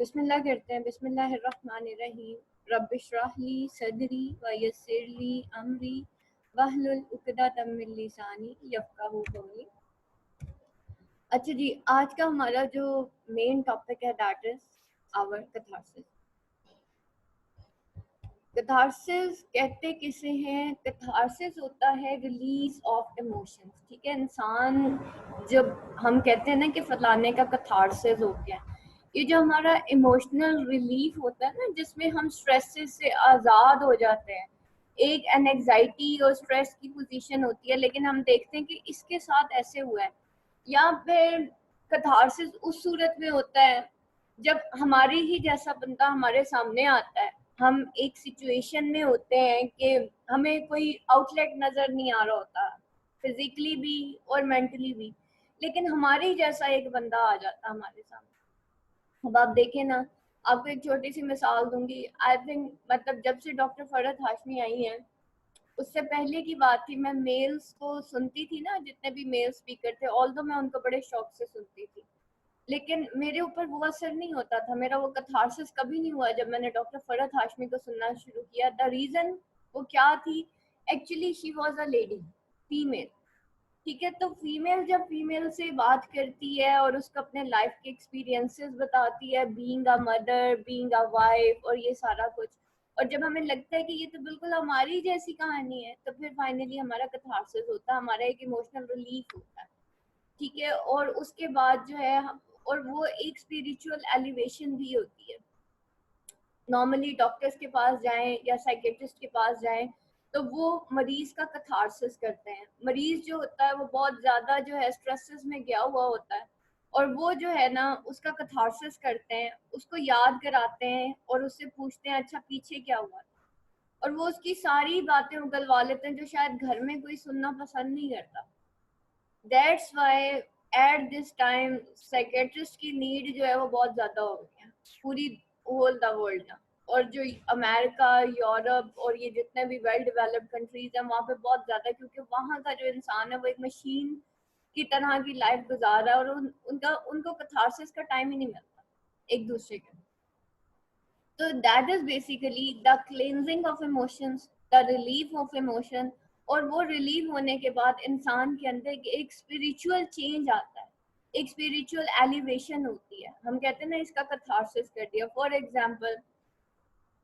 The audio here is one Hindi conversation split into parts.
बिस्मिल्लाह करते हैं। बिस्मिल्लाहिर्रहमानिर्रहीम। रब्बिश्रह ली सदरी व यस्सिर ली अमरी वहलुल उक़दतम मिन लिसानी यफ़क़हू क़ौली। अच्छा जी, आज का हमारा जो मेन टॉपिक है that is our catharsis. Catharsis कहते किसे हैं? कैथारसिस होता है रिलीज ऑफ इमोशंस। ठीक है, इंसान जब हम कहते हैं ना कि फलाने का कैथारसिस हो गया, ये जो हमारा इमोशनल रिलीफ होता है ना, जिसमें हम स्ट्रेसेस से आज़ाद हो जाते हैं। एक एंग्जाइटी और स्ट्रेस की पोजीशन होती है, लेकिन हम देखते हैं कि इसके साथ ऐसे हुआ है। या फिर कैथारसिस उस सूरत में होता है जब हमारी ही जैसा बंदा हमारे सामने आता है। हम एक सिचुएशन में होते हैं कि हमें कोई आउटलेट नजर नहीं आ रहा होता, फिजिकली भी और मेंटली भी, लेकिन हमारे जैसा एक बंदा आ जाता हमारे सामने। अब आप देखें ना, आपको एक छोटी सी मिसाल दूंगी। आई थिंक मतलब जब से डॉक्टर फरहत हाशमी आई हैं, उससे पहले की बात थी, मैं मेल्स को सुनती थी ना, जितने भी मेल स्पीकर थे, ऑल्दो मैं उनको बड़े शौक से सुनती थी, लेकिन मेरे ऊपर वो असर नहीं होता था। मेरा वो कैथारसिस कभी नहीं हुआ जब मैंने डॉक्टर फरहत हाशमी को सुनना शुरू किया। द रीजन वो क्या थी? Actually she was a lady, female. ठीक है, तो फीमेल जब फीमेल से बात करती है और उसको अपने लाइफ के एक्सपीरियंसेस बताती है, being a mother, being a wife और ये सारा कुछ, और जब हमें लगता है कि ये तो बिल्कुल हमारी जैसी कहानी है, तो फिर फाइनली हमारा कैथारसिस होता है, हमारा एक इमोशनल रिलीफ होता है। ठीक है, और उसके बाद जो है और वो एक स्पिरिचुअल एलिवेशन भी होती है। नॉर्मली डॉक्टर्स के पास जाएं या साइकेट्रिस्ट के पास जाएं तो वो मरीज का कैथारसिस करते हैं। मरीज जो होता है वो बहुत ज्यादा जो है स्ट्रेसेस में गया हुआ होता है, और वो जो है ना उसका कैथारसिस करते हैं, उसको याद कराते हैं और उससे पूछते हैं अच्छा पीछे क्या हुआ, और वो उसकी सारी बातें उगलवा लेते हैं जो शायद घर में कोई सुनना पसंद नहीं करता। That's why at this time psychiatrist की नीड जो है वो बहुत ज्यादा हो गई है पूरी होल द वर्ल्ड में। और जो अमेरिका, यूरोप और ये जितने भी वेल डेवलप्ड कंट्रीज हैं वहाँ पे बहुत ज्यादा, क्योंकि वहाँ का जो इंसान है वो एक मशीन की तरह की लाइफ गुजार रहा है, और उनको कैथारसिस का टाइम ही नहीं मिलता एक दूसरे के। तो that is basically the cleansing of emotions, the relief of emotion. और वो रिलीव होने के बाद इंसान के अंदर एक स्पिरिचुअल चेंज आता है, एक स्पिरिचुअल एलिवेशन होती है। हम कहते हैं ना इसका कैथारसिस कर दिया। फॉर एग्जांपल,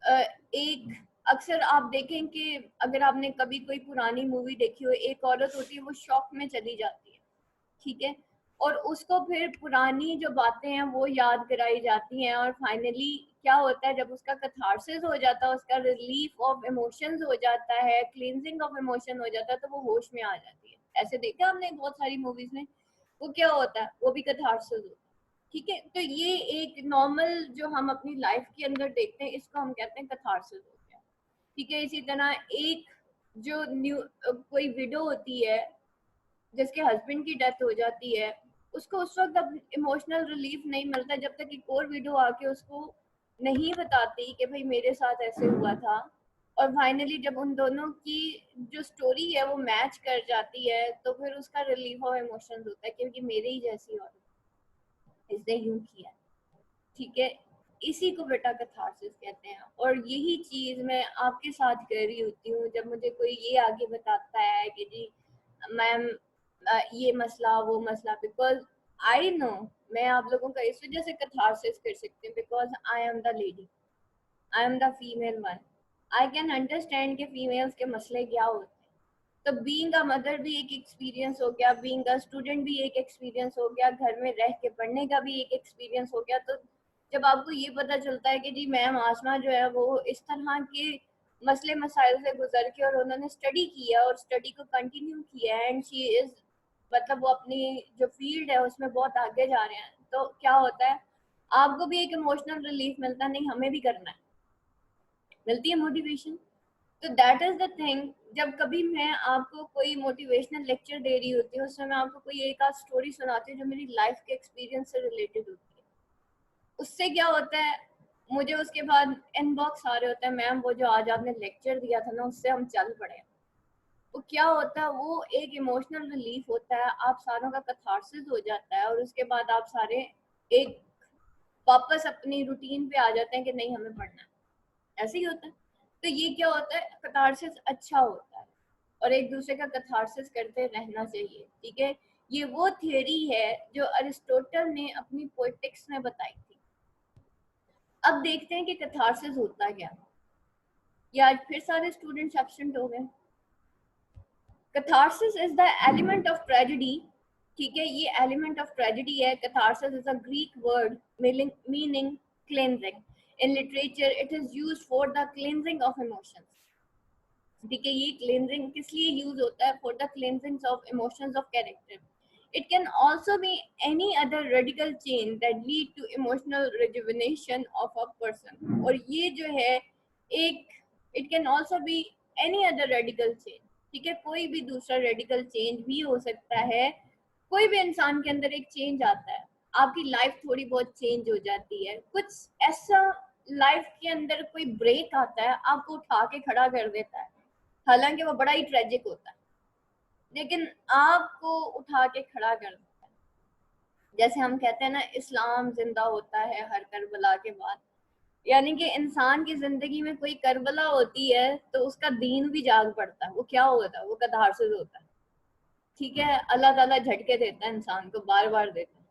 एक अक्सर आप देखें कि अगर आपने कभी कोई पुरानी मूवी देखी हो, एक औरत होती है वो शॉक में चली जाती है। ठीक है, और उसको फिर पुरानी जो बातें हैं वो याद कराई जाती हैं, और फाइनली क्या होता है जब उसका कैथारसिस हो जाता है, उसका रिलीफ ऑफ इमोशंस हो जाता है, क्लींजिंग ऑफ इमोशन हो जाता है, तो वो होश में आ जाती है। ऐसे देखा हमने बहुत सारी मूवीज में, वो क्या होता है, वो भी कैथारसिस होता है। ठीक है, तो ये एक नॉर्मल जो हम अपनी लाइफ के अंदर देखते हैं, इसको हम कहते हैं कैथारसिस हो गया। ठीक है, इसी तरह एक जो न्यू कोई विडो होती है जिसके हस्बैंड की डेथ हो जाती है, उसको उस वक्त अब इमोशनल रिलीफ नहीं मिलता जब तक एक और वीडियो आके उसको नहीं बताती कि भाई मेरे साथ ऐसे हुआ था। और फाइनली जब उन दोनों की जो स्टोरी है वो मैच कर जाती है, तो फिर उसका रिलीफ ऑफ इमोशंस होता है, क्योंकि मेरे ही जैसी और इसने यूं किया। ठीक है, इसी को बेटा कैथारसिस कहते हैं। और यही चीज मैं आपके साथ कर रही होती हूँ जब मुझे कोई ये आगे बताता है कि जी मैम ये मसला वो मसला, बिकॉज आई नो मैं आप लोगों का इस वजह से कैथारसिस कर सकती हूँ, because I am the lady, I am the female one. I can understand के फीमेल्स के मसले क्या होते हैं। तो बीइंग अ मदर भी एक एक्सपीरियंस हो गया, बीइंग अ स्टूडेंट भी एक एक्सपीरियंस हो गया, घर में रह के पढ़ने का भी एक एक्सपीरियंस हो गया। तो जब आपको ये पता चलता है कि जी मैम आसमा जो है वो इस तरह के मसले मसाइल से गुजर के और उन्होंने स्टडी किया और स्टडी को कंटिन्यू किया एंड शी इज मतलब वो अपनी जो फील्ड है उसमें बहुत आगे जा रहे हैं, तो क्या होता है आपको भी एक इमोशनल रिलीफ मिलता है, नहीं हमें भी करना है, मिलती है मोटिवेशन। तो दैट इज द थिंग। जब कभी मैं आपको कोई मोटिवेशनल लेक्चर दे रही होती हूँ, उसमें मैं आपको कोई एक आध स्टोरी सुनाती हूँ जो मेरी लाइफ के एक्सपीरियंस से रिलेटेड होती है। उससे क्या होता है, मुझे उसके बाद इनबॉक्स आ रहे होते हैं, मैम वो जो आज आपने लेक्चर दिया था ना उससे हम चल पड़े। वो क्या होता है, वो एक इमोशनल रिलीफ होता है, आप सारों का कैथारसिस हो जाता है, और उसके बाद आप सारे एक वापस अपनी रूटीन पे आ जाते हैं कि नहीं हमें पढ़ना है, ऐसे ही होता है। तो ये क्या होता है, कैथारसिस अच्छा होता है और एक दूसरे का कैथारसिस करते रहना चाहिए, ठीक है। ये वो थियरी है जो अरिस्टोटल ने अपनी पोएटिक्स में बताई थी। अब देखते हैं कि कैथारसिस होता क्या। ये आज फिर सारे स्टूडेंट्स एब्सेंट हो गए। Catharsis is the element of tragedy, ठीक है, ये एलिमेंट ऑफ ट्रेजेडी है। Catharsis is a Greek word meaning cleansing. In literature it is used for the cleansing of emotions, ठीक है। ये क्लेंजिंग किस लिए यूज होता है, for the cleansing of emotions of character. It can also be any other radical change that lead to emotional rejuvenation of a person. और ये जो है एक, it can also be any other radical change, ठीक है, कोई भी दूसरा रेडिकल चेंज भी हो सकता है। कोई भी इंसान के अंदर एक चेंज आता है, आपकी लाइफ थोड़ी बहुत चेंज हो जाती है, कुछ ऐसा लाइफ के अंदर कोई ब्रेक आता है, आपको उठा के खड़ा कर देता है, हालांकि वो बड़ा ही ट्रेजिक होता है, लेकिन आपको उठा के खड़ा कर देता है। जैसे हम कहते हैं ना, इस्लाम जिंदा होता है हर करबला के बाद, यानी कि इंसान की जिंदगी में कोई करबला होती है तो उसका दीन भी जाग पड़ता है। वो क्या होता है, वो कैथारसिस होता है, ठीक है। अल्लाह ताला झटके देता है इंसान को, बार बार देता है।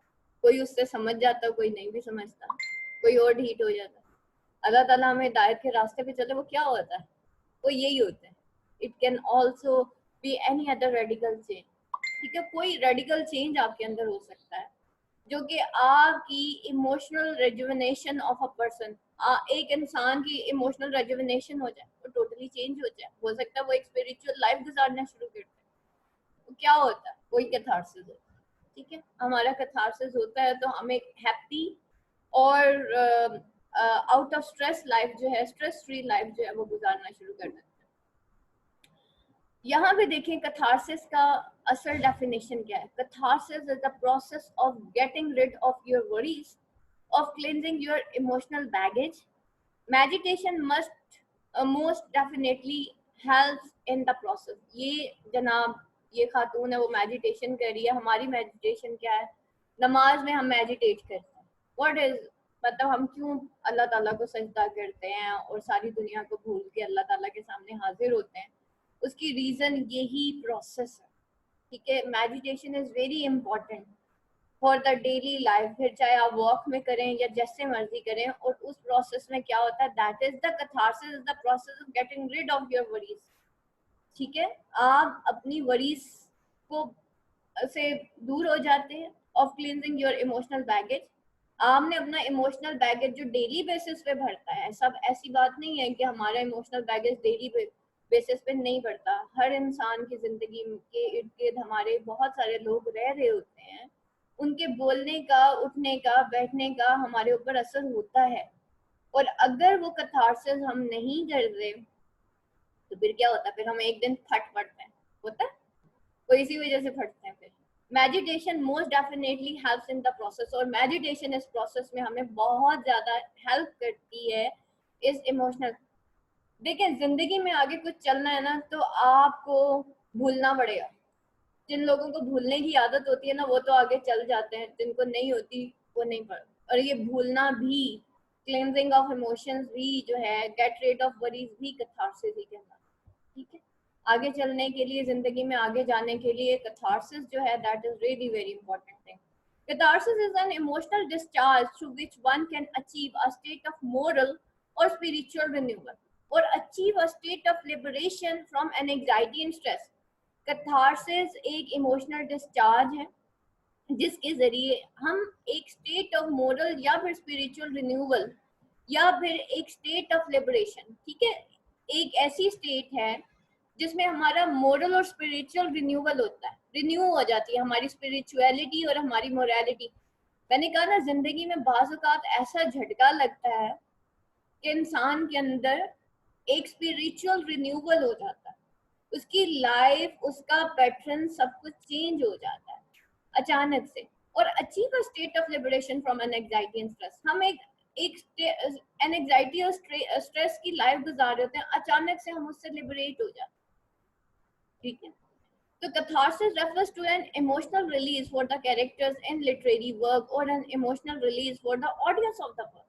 कोई उससे समझ जाता है, कोई नहीं भी समझता, कोई और ढीठ हो जाता है। अल्लाह ताला हमें हिदायत के रास्ते पे चले, वो क्या होता है, वो यही होता है। It can also be any other radical change, ठीक है। कोई रेडिकल चेंज आपके अंदर हो सकता है जो कि आपकी emotional rejuvenation of a person, एक इंसान की इमोशनल रेजुविनेशन हो जाए, वो टोटली चेंज हो जाए। हो सकता है वो एक स्पिरिचुअल लाइफ गुजारना शुरू कर दे। तो क्या होता है, कोई कैथारसिस होता है, ठीक है। हमारा कैथारसिस होता है तो हम एक हैप्पी और आउट ऑफ स्ट्रेस लाइफ जो है, स्ट्रेस फ्री लाइफ जो है वो गुजारना शुरू कर देते हैं। यहाँ पे देखें कैथारसिस का असल डेफिनेशन क्या है। Catharsis is the process of getting rid of your worries, of cleansing your emotional baggage. Meditation must most definitely helps in the process. ये जनाब, ये खातून है, वो मेडिटेशन कर रही है। हमारी मेडिटेशन क्या है, नमाज में हम मेडिटेट करते हैं। व्हाट इज, मतलब हम क्यों अल्लाह ताला को सजदा करते हैं और सारी दुनिया को भूल के अल्लाह ताला के सामने हाजिर होते हैं, उसकी रीजन यही प्रोसेस है, ठीक है। Meditation is very important for the daily life, फिर चाहे आप वॉक में करें या जैसे मर्जी करें। और उस प्रोसेस में क्या होता है, that is the catharsis, the process of getting rid of your worries, ठीक है। आप अपनी वरीज को से दूर हो जाते हैं, of cleansing your emotional baggage. आपने अपना इमोशनल बैगेज जो डेली बेसिस पे भरता है, सब ऐसी बात नहीं है कि हमारा इमोशनल बैगेज डेली बेसिस पे नहीं बढ़ता। हर इंसान की जिंदगी के इर्द गिर्द हमारे बहुत सारे लोग रह रहे होते हैं, उनके बोलने का, उठने का, बैठने का हमारे ऊपर असर होता है। और अगर वो कैथारसिस हम नहीं कर रहे तो फिर क्या होता है, फिर हम एक दिन फट पड़ते हैं, होता है, तो इसी वजह से फटते हैं। फिर meditation most definitely helps in the process, और मेडिटेशन इस प्रोसेस में हमें बहुत ज्यादा हेल्प करती है इस इमोशनल। देखिए, जिंदगी में आगे कुछ चलना है ना तो आपको भूलना पड़ेगा। जिन लोगों को भूलने की आदत होती है ना, वो तो आगे चल जाते हैं, जिनको नहीं होती वो नहीं पड़। और ये भूलना भी, क्लेंजिंग ऑफ इमोशंस भी जो है, गेट रेड ऑफ वरीज भी कैथारसिस ही कहलाता है, ठीक है। आगे चलने के लिए, जिंदगी में आगे जाने के लिए कैथारसिस जो है, that is really very important thing. Catharsis is an emotional discharge through which one can achieve a state of moral or spiritual renewal or achieve a state of liberation from an anxiety and stress. Catharsis एक emotional discharge है जिसके जरिए हम एक स्टेट ऑफ मोरल या फिर स्पिरिचुअल रिन्यूअल या फिर एक स्टेट ऑफ लिबरेशन, ठीक है, एक ऐसी स्टेट है जिसमें हमारा मोरल और स्पिरिचुअल रिन्यूअल होता है, रिन्यू हो जाती है हमारी स्पिरिचुअलिटी और हमारी मोरालिटी। मैंने कहा ना, जिंदगी में बाज़ औक़ात ऐसा झटका लगता है कि इंसान के अंदर एक स्पिरिचुअल रिन्यूअल हो जाता है, उसकी लाइफ, उसका पैटर्न, सब कुछ चेंज हो जाता है अचानक से। और achieve a state of liberation from N anxiety and stress. हम एक एंजाइटी और स्ट्रेस की लाइफ गुजार रहे होते हैं, अचानक से हम उससे लिबरेट हो जाते हैं, ठीक है। So catharsis refers to an emotional release for the characters in literary work or an emotional release for the audience of the work.